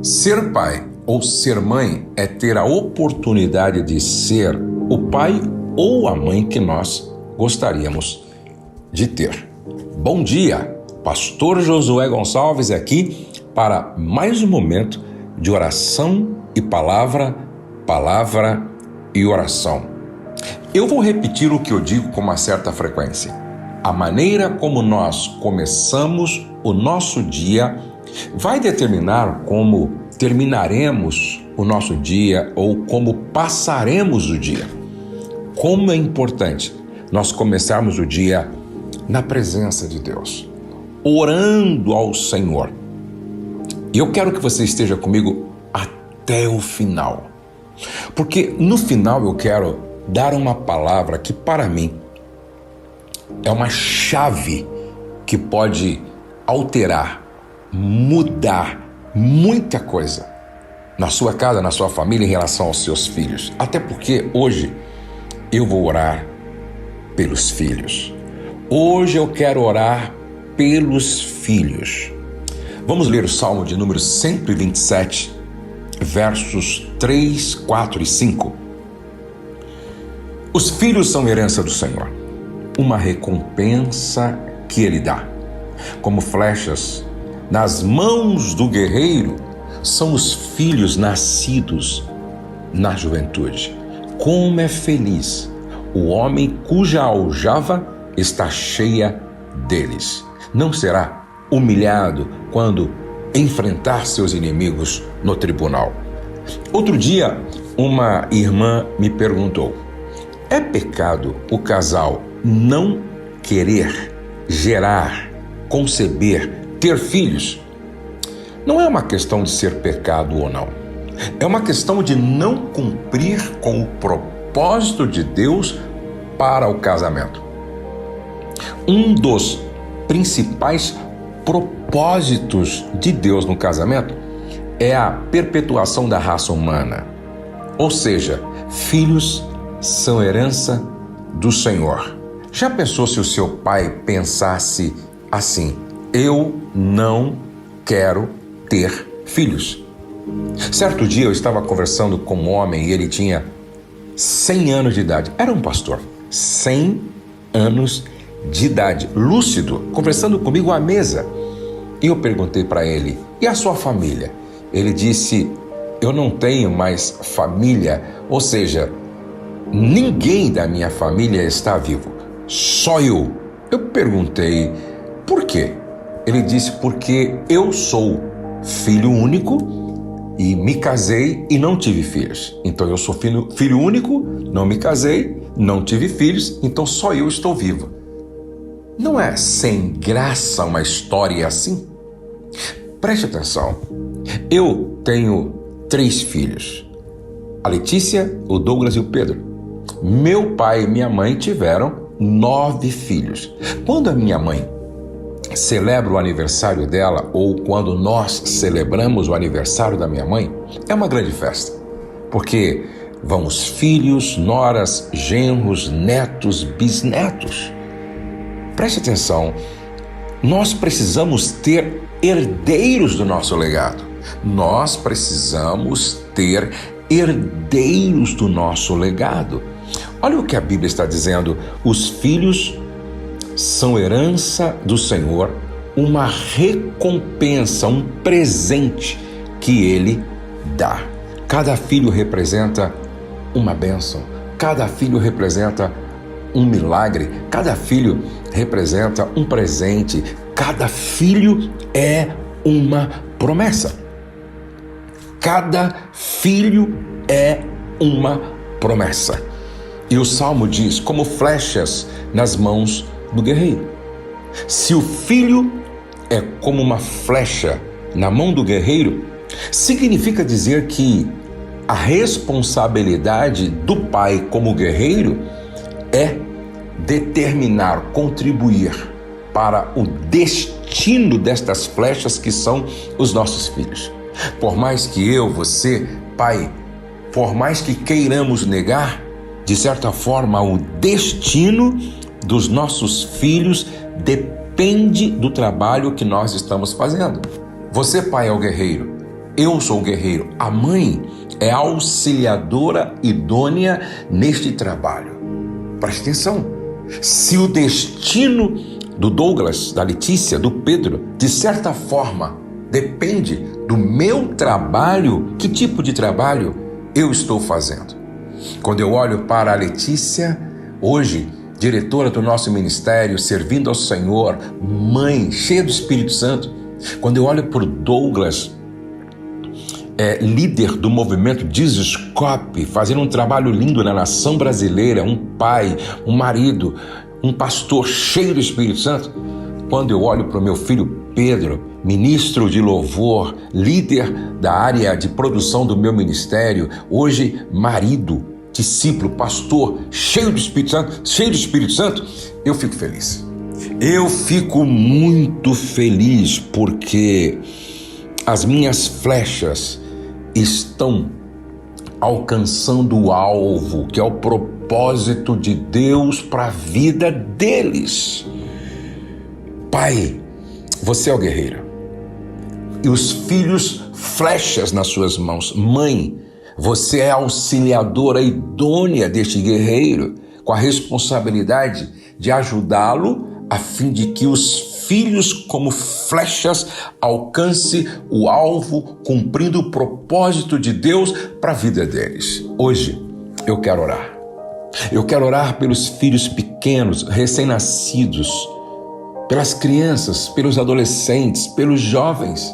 Ser pai ou ser mãe é ter a oportunidade de ser o pai ou a mãe que nós gostaríamos de ter. Bom dia, Pastor Josué Gonçalves aqui para mais um momento de oração e palavra e oração. Eu vou repetir o que eu digo com uma certa frequência. A maneira como nós começamos o nosso dia vai determinar como terminaremos o nosso dia ou como passaremos o dia. Como é importante nós começarmos o dia na presença de Deus, orando ao Senhor. E eu quero que você esteja comigo até o final, porque no final eu quero dar uma palavra que para mim é uma chave que pode alterar, mudar muita coisa na sua casa, na sua família, em relação aos seus filhos. Até porque hoje eu vou orar pelos filhos. Hoje eu quero orar pelos filhos. Vamos ler o Salmo de número 127, versos 3, 4 e 5. Os filhos são herança do Senhor, uma recompensa que Ele dá. Como flechas nas mãos do guerreiro, são os filhos nascidos na juventude. Como é feliz o homem cuja aljava está cheia deles. Não será humilhado quando enfrentar seus inimigos no tribunal. Outro dia, uma irmã me perguntou: é pecado o casal não querer gerar, conceber, ter filhos? Não é uma questão de ser pecado ou não. É uma questão de não cumprir com o propósito de Deus para o casamento. Um dos principais propósitos de Deus no casamento é a perpetuação da raça humana. Ou seja, filhos são herança do Senhor. Já pensou se o seu pai pensasse assim: eu não quero ter filhos? Certo dia eu estava conversando com um homem e ele tinha 100 anos de idade. Era um pastor, 100 anos de idade, lúcido, conversando comigo à mesa. E eu perguntei para ele: e a sua família? Ele disse: eu não tenho mais família, ou seja, ninguém da minha família está vivo, só eu. Eu perguntei: por quê? Ele disse: porque eu sou filho único e me casei e não tive filhos. Então eu sou filho único, não me casei, não tive filhos, então só eu estou vivo. Não é sem graça uma história assim? Preste atenção. Eu tenho 3 filhos: a Letícia, o Douglas e o Pedro. Meu pai e minha mãe tiveram 9 filhos. Quando a minha mãe celebra o aniversário dela, ou quando nós celebramos o aniversário da minha mãe, é uma grande festa, porque vão os filhos, noras, genros, netos, bisnetos. Preste atenção, nós precisamos ter herdeiros do nosso legado. Nós precisamos ter herdeiros do nosso legado. Olha o que a Bíblia está dizendo: os filhos são herança do Senhor, uma recompensa, um presente que Ele dá. Cada filho representa uma bênção, cada filho representa um milagre, cada filho representa um presente, cada filho é uma promessa. Cada filho é uma promessa. E o Salmo diz: como flechas nas mãos do guerreiro. Se o filho é como uma flecha na mão do guerreiro, significa dizer que a responsabilidade do pai como guerreiro é determinar, contribuir para o destino destas flechas que são os nossos filhos. Por mais que eu, você, pai, por mais que queiramos negar, de certa forma, o destino dos nossos filhos depende do trabalho que nós estamos fazendo. Você, pai, é o guerreiro. Eu sou o guerreiro. A mãe é auxiliadora idônea neste trabalho. Preste atenção. Se o destino do Douglas, da Letícia, do Pedro, de certa forma, depende do meu trabalho, que tipo de trabalho eu estou fazendo? Quando eu olho para a Letícia, hoje, diretora do nosso ministério, servindo ao Senhor, mãe, cheia do Espírito Santo. Quando eu olho para o Douglas, líder do movimento Desescope, fazendo um trabalho lindo na nação brasileira, um pai, um marido, um pastor cheio do Espírito Santo. Quando eu olho para o meu filho Pedro, ministro de louvor, líder da área de produção do meu ministério, hoje marido, discípulo, pastor, cheio do Espírito Santo, eu fico feliz. Eu fico muito feliz porque as minhas flechas estão alcançando o alvo, que é o propósito de Deus para a vida deles. Pai, você é o guerreiro. E os filhos, flechas nas suas mãos. Mãe, você é a auxiliadora idônea deste guerreiro, com a responsabilidade de ajudá-lo a fim de que os filhos, como flechas, alcance o alvo, cumprindo o propósito de Deus para a vida deles. Hoje, eu quero orar. Eu quero orar pelos filhos pequenos, recém-nascidos, pelas crianças, pelos adolescentes, pelos jovens.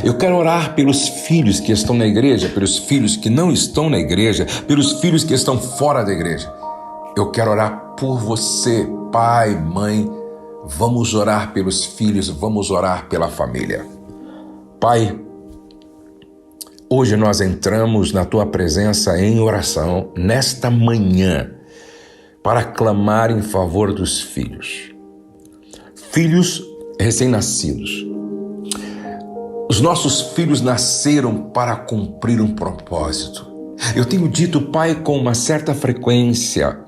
Eu quero orar pelos filhos que estão na igreja, pelos filhos que não estão na igreja, pelos filhos que estão fora da igreja. Eu quero orar por você, pai, mãe. Vamos orar pelos filhos, vamos orar pela família. Pai, hoje nós entramos na Tua presença em oração, nesta manhã, para clamar em favor dos filhos. Filhos recém-nascidos. Os nossos filhos nasceram para cumprir um propósito. Eu tenho dito, Pai, com uma certa frequência,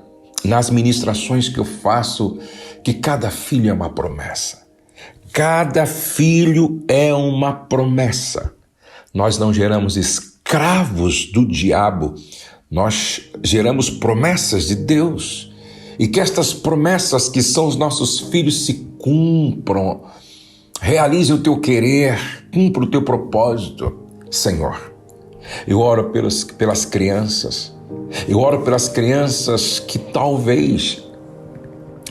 nas ministrações que eu faço, que cada filho é uma promessa. Cada filho é uma promessa. Nós não geramos escravos do diabo, nós geramos promessas de Deus. E que estas promessas que são os nossos filhos se cumpram, realize o teu querer, cumpra o teu propósito, Senhor. Eu oro pelas crianças. Eu oro pelas crianças que talvez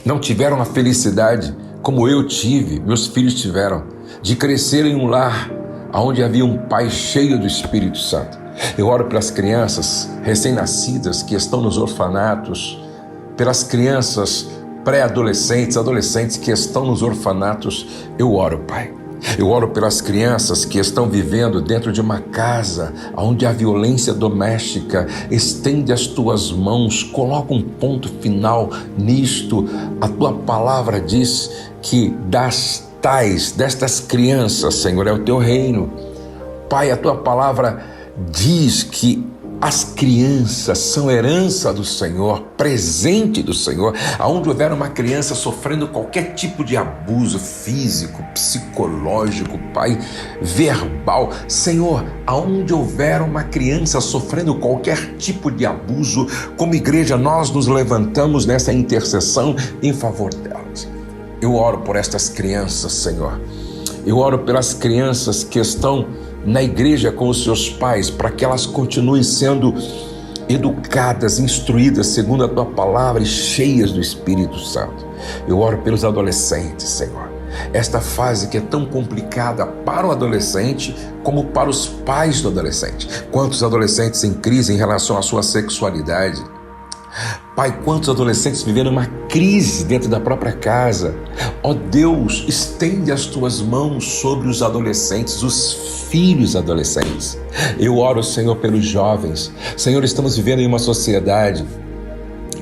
não tiveram a felicidade como eu tive, meus filhos tiveram, de crescer em um lar onde havia um pai cheio do Espírito Santo. Eu oro pelas crianças recém-nascidas que estão nos orfanatos, pelas crianças pré-adolescentes, adolescentes que estão nos orfanatos. Eu oro, Pai. Eu oro pelas crianças que estão vivendo dentro de uma casa onde há violência doméstica. Estende as tuas mãos, coloca um ponto final nisto. A tua palavra diz que destas crianças, Senhor, é o teu reino. Pai, a tua palavra diz que as crianças são herança do Senhor, presente do Senhor. Aonde houver uma criança sofrendo qualquer tipo de abuso físico, psicológico, Pai, verbal, Senhor, aonde houver uma criança sofrendo qualquer tipo de abuso, como igreja nós nos levantamos nessa intercessão em favor delas. Eu oro por estas crianças, Senhor. Eu oro pelas crianças que estão na igreja com os seus pais, para que elas continuem sendo educadas, instruídas segundo a tua palavra e cheias do Espírito Santo. Eu oro pelos adolescentes, Senhor. Esta fase que é tão complicada para o adolescente como para os pais do adolescente. Quantos adolescentes em crise em relação à sua sexualidade? Pai, quantos adolescentes vivendo uma crise dentro da própria casa? Ó Deus, estende as tuas mãos sobre os adolescentes, os filhos adolescentes. Eu oro, Senhor, pelos jovens. Senhor, estamos vivendo em uma sociedade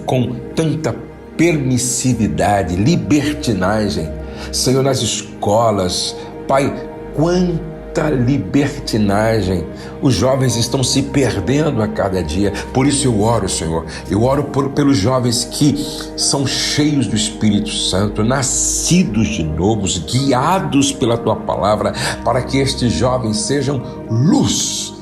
com tanta permissividade, libertinagem. Senhor, nas escolas, Pai, quantas quanta libertinagem. Os jovens estão se perdendo a cada dia. Por isso eu oro, Senhor. Eu oro pelos jovens que são cheios do Espírito Santo, nascidos de novos, guiados pela Tua palavra, para que estes jovens sejam luz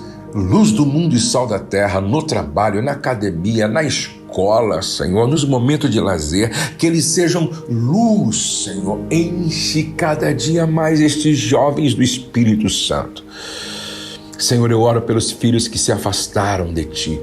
do mundo e sal da terra, no trabalho, na academia, na escola, Senhor, nos momentos de lazer, que eles sejam luz, Senhor. Enche cada dia mais estes jovens do Espírito Santo. Senhor, eu oro pelos filhos que se afastaram de Ti.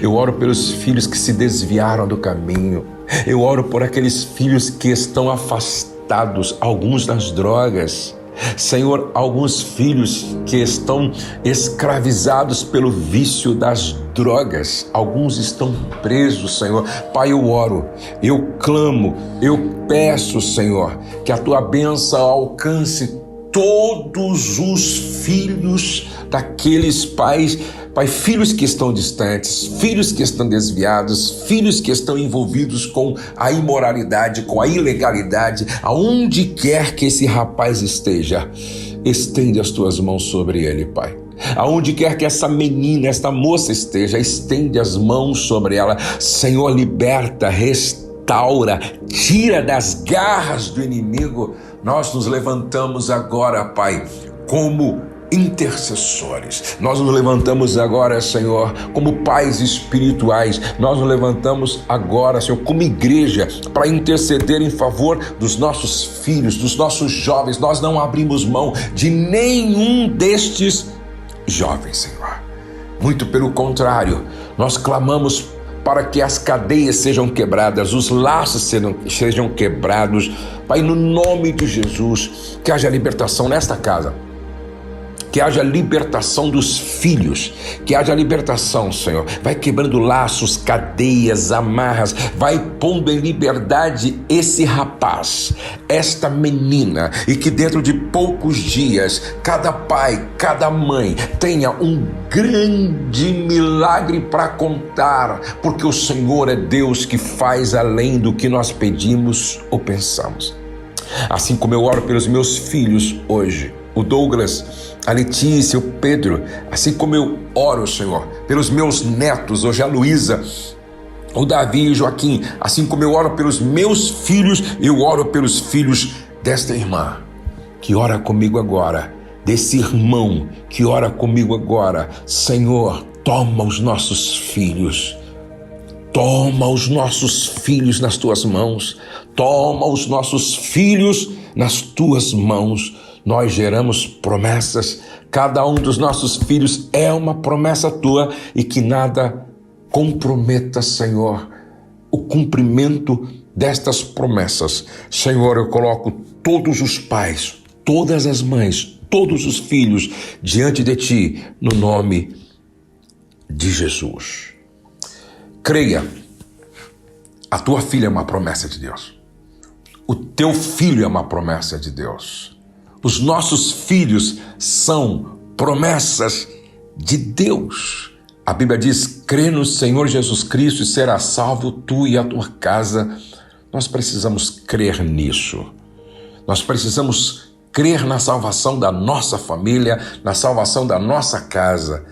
Eu oro pelos filhos que se desviaram do caminho. Eu oro por aqueles filhos que estão afastados, alguns nas drogas. Senhor, alguns filhos que estão escravizados pelo vício das drogas, alguns estão presos, Senhor. Pai, eu oro, eu clamo, eu peço, Senhor, que a Tua bênção alcance todos os filhos daqueles pais, Pai, filhos que estão distantes, filhos que estão desviados, filhos que estão envolvidos com a imoralidade, com a ilegalidade, aonde quer que esse rapaz esteja, estende as Tuas mãos sobre ele, Pai. Aonde quer que essa menina, esta moça esteja, estende as mãos sobre ela. Senhor, liberta, restaura, tira das garras do inimigo. Nós nos levantamos agora, Pai, como intercessores. Nós nos levantamos agora, Senhor, como pais espirituais. Nós nos levantamos agora, Senhor, como igreja, para interceder em favor dos nossos filhos, dos nossos jovens. Nós não abrimos mão de nenhum destes jovens, Senhor. Muito pelo contrário, nós clamamos para que as cadeias sejam quebradas, os laços sejam quebrados. Pai, no nome de Jesus, que haja libertação nesta casa. Que haja libertação dos filhos, que haja libertação, Senhor. Vai quebrando laços, cadeias, amarras, vai pondo em liberdade esse rapaz, esta menina, e que dentro de poucos dias, cada pai, cada mãe tenha um grande milagre para contar, porque o Senhor é Deus que faz além do que nós pedimos ou pensamos. Assim como eu oro pelos meus filhos hoje, o Douglas, a Letícia, o Pedro, assim como eu oro, Senhor, pelos meus netos, hoje a Luísa, o Davi e o Joaquim, assim como eu oro pelos meus filhos, eu oro pelos filhos desta irmã, que ora comigo agora, desse irmão que ora comigo agora. Senhor, toma os nossos filhos, toma os nossos filhos nas Tuas mãos, toma os nossos filhos nas Tuas mãos. Nós geramos promessas, cada um dos nossos filhos é uma promessa Tua, e que nada comprometa, Senhor, o cumprimento destas promessas. Senhor, eu coloco todos os pais, todas as mães, todos os filhos diante de Ti, no nome de Jesus. Creia, a tua filha é uma promessa de Deus, o teu filho é uma promessa de Deus. Os nossos filhos são promessas de Deus. A Bíblia diz: crê no Senhor Jesus Cristo e será salvo tu e a tua casa. Nós precisamos crer nisso. Nós precisamos crer na salvação da nossa família, na salvação da nossa casa.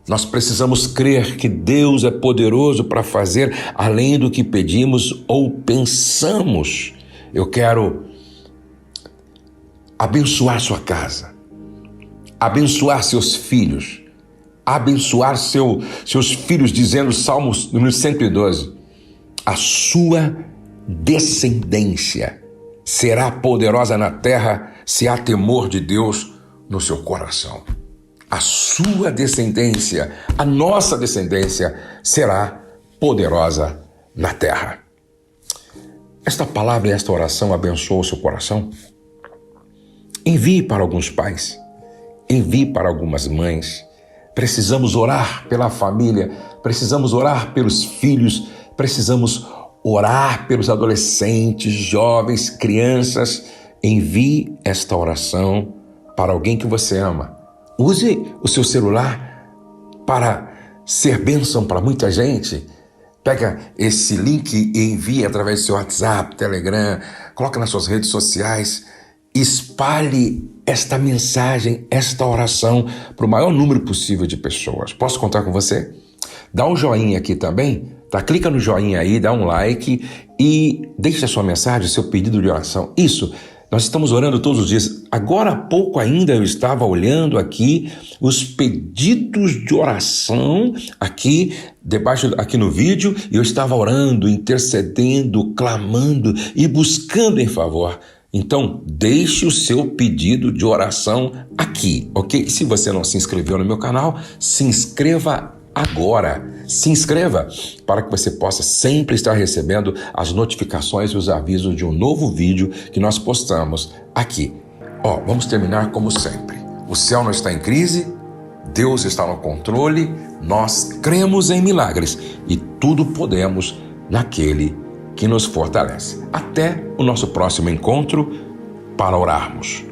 Nós precisamos crer que Deus é poderoso para fazer além do que pedimos ou pensamos. Eu quero abençoar sua casa, abençoar seus filhos, abençoar seus filhos, dizendo Salmos número 112, a sua descendência será poderosa na terra se há temor de Deus no seu coração. A sua descendência, a nossa descendência será poderosa na terra. Esta palavra e esta oração abençoam o seu coração? Envie para alguns pais, envie para algumas mães. Precisamos orar pela família, precisamos orar pelos filhos, precisamos orar pelos adolescentes, jovens, crianças. Envie esta oração para alguém que você ama. Use o seu celular para ser bênção para muita gente. Pega esse link e envie através do seu WhatsApp, Telegram, coloca nas suas redes sociais espalhe esta mensagem, esta oração para o maior número possível de pessoas. Posso contar com você? Dá um joinha aqui também, tá? Clica no joinha aí, dá um like e deixa a sua mensagem, seu pedido de oração. Isso, nós estamos orando todos os dias. Agora há pouco ainda eu estava olhando aqui os pedidos de oração aqui debaixo aqui no vídeo e eu estava orando, intercedendo, clamando e buscando em favor. Então, deixe o seu pedido de oração aqui, ok? E se você não se inscreveu no meu canal, se inscreva agora. Se inscreva para que você possa sempre estar recebendo as notificações e os avisos de um novo vídeo que nós postamos aqui. Vamos terminar como sempre. O céu não está em crise, Deus está no controle, nós cremos em milagres e tudo podemos naquele que nos fortalece. Até o nosso próximo encontro para orarmos.